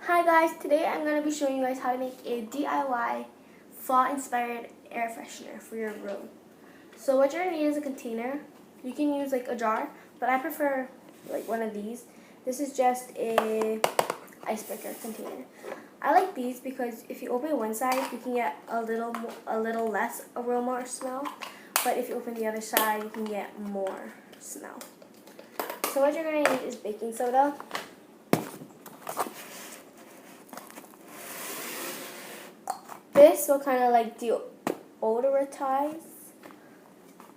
Hi guys, today I'm going to be showing you guys how to make a DIY fall-inspired air freshener for your room. So what you're going to need is a container. You can use like a jar, but I prefer like one of these. This is just a icebreaker container. I like these because if you open one side, you can get a little less aroma or smell, but if you open the other side, you can get more smell. So what you're going to need is baking soda. This will kind of like deodorize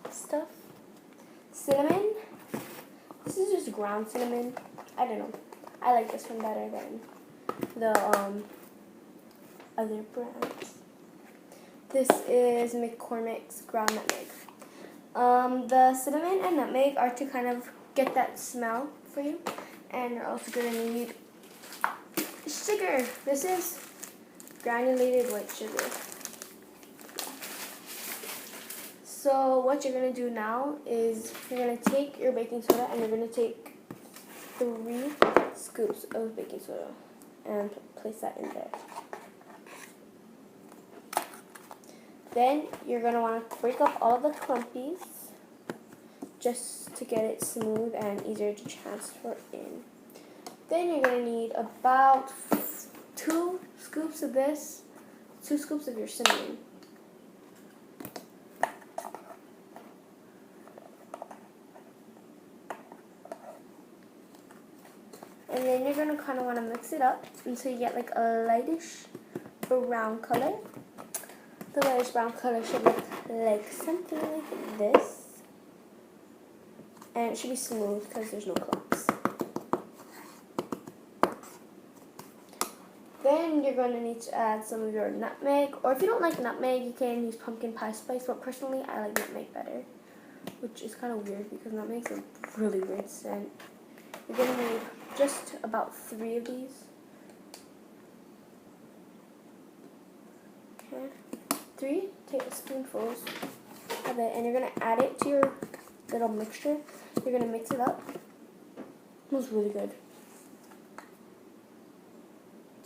stuff. Cinnamon. This is just ground cinnamon. I don't know. I like this one better than the other brands. This is McCormick's ground nutmeg. The cinnamon and nutmeg are to kind of get that smell for you. And you're also going to need sugar. This is granulated white sugar. So what you're going to do now is you're going to take your baking soda and you're going to take 3 scoops of baking soda and place that in there. Then you're going to want to break up all of the clumpies just to get it smooth and easier to transfer in. Then you're going to need about 2 scoops of this, 2 scoops of your cinnamon. And then you're going to kind of want to mix it up until you get like a lightish brown color. The lightish brown color should look like something like this. And it should be smooth because there's no clumps. Then you're going to need to add some of your nutmeg, or if you don't like nutmeg, you can use pumpkin pie spice, but personally I like nutmeg better, which is kind of weird because nutmeg's a really weird scent. You're going to need just about 3 of these. Okay, 3 tablespoonfuls of it, and you're going to add it to your little mixture. You're going to mix it up. It smells really good.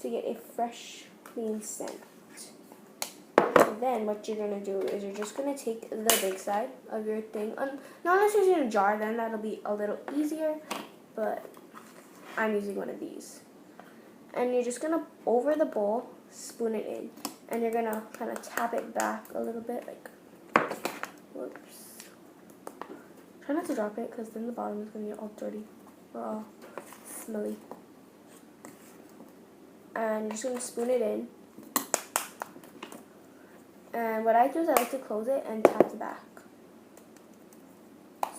To get a fresh, clean scent. Then what you're going to do is you're just going to take the big side of your thing. Not unless you're using a jar, then that'll be a little easier, but I'm using one of these. And you're just going to, over the bowl, spoon it in. And you're going to kind of tap it back a little bit, like, whoops. Try not to drop it, because then the bottom is going to get all dirty or all smelly. And you're just going to spoon it in. And what I do is I like to close it and tap the back.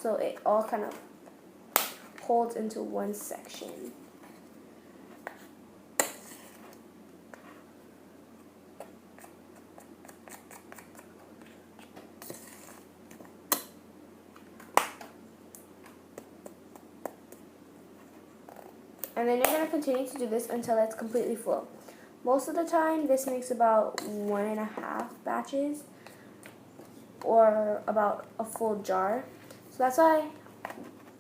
So it all kind of holds into one section. And then you're going to continue to do this until it's completely full. Most of the time, this makes about 1.5 batches or about a full jar. So that's why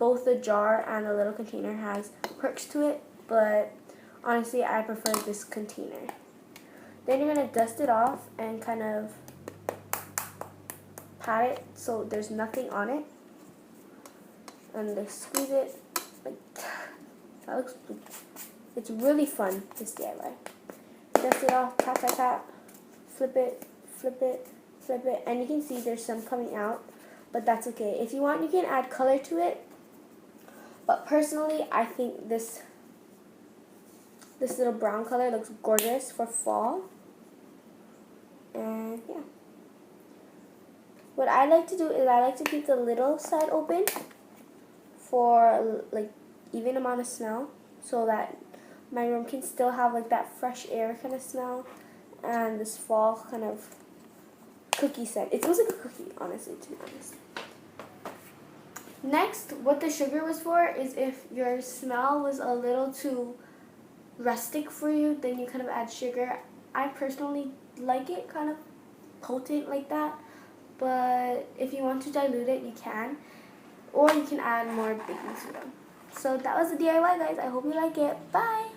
both the jar and the little container has perks to it, but honestly, I prefer this container. Then you're going to dust it off and kind of pat it so there's nothing on it. And then squeeze it like that. Looks, it's really fun, this DIY. Dust it off, tap, tap, tap, flip it, flip it, flip it, and you can see there's some coming out, but that's okay. If you want, you can add color to it, but personally, I think this little brown color looks gorgeous for fall, and yeah. What I like to do is I like to keep the little side open for like even amount of smell, so that my room can still have like that fresh air kind of smell and this fall kind of cookie scent. It smells like a cookie, honestly, to be honest. Next, what the sugar was for is if your smell was a little too rustic for you, then you kind of add sugar. I personally like it kind of potent like that, but if you want to dilute it, you can. Or you can add more baking soda. So that was the DIY, guys. I hope you like it. Bye!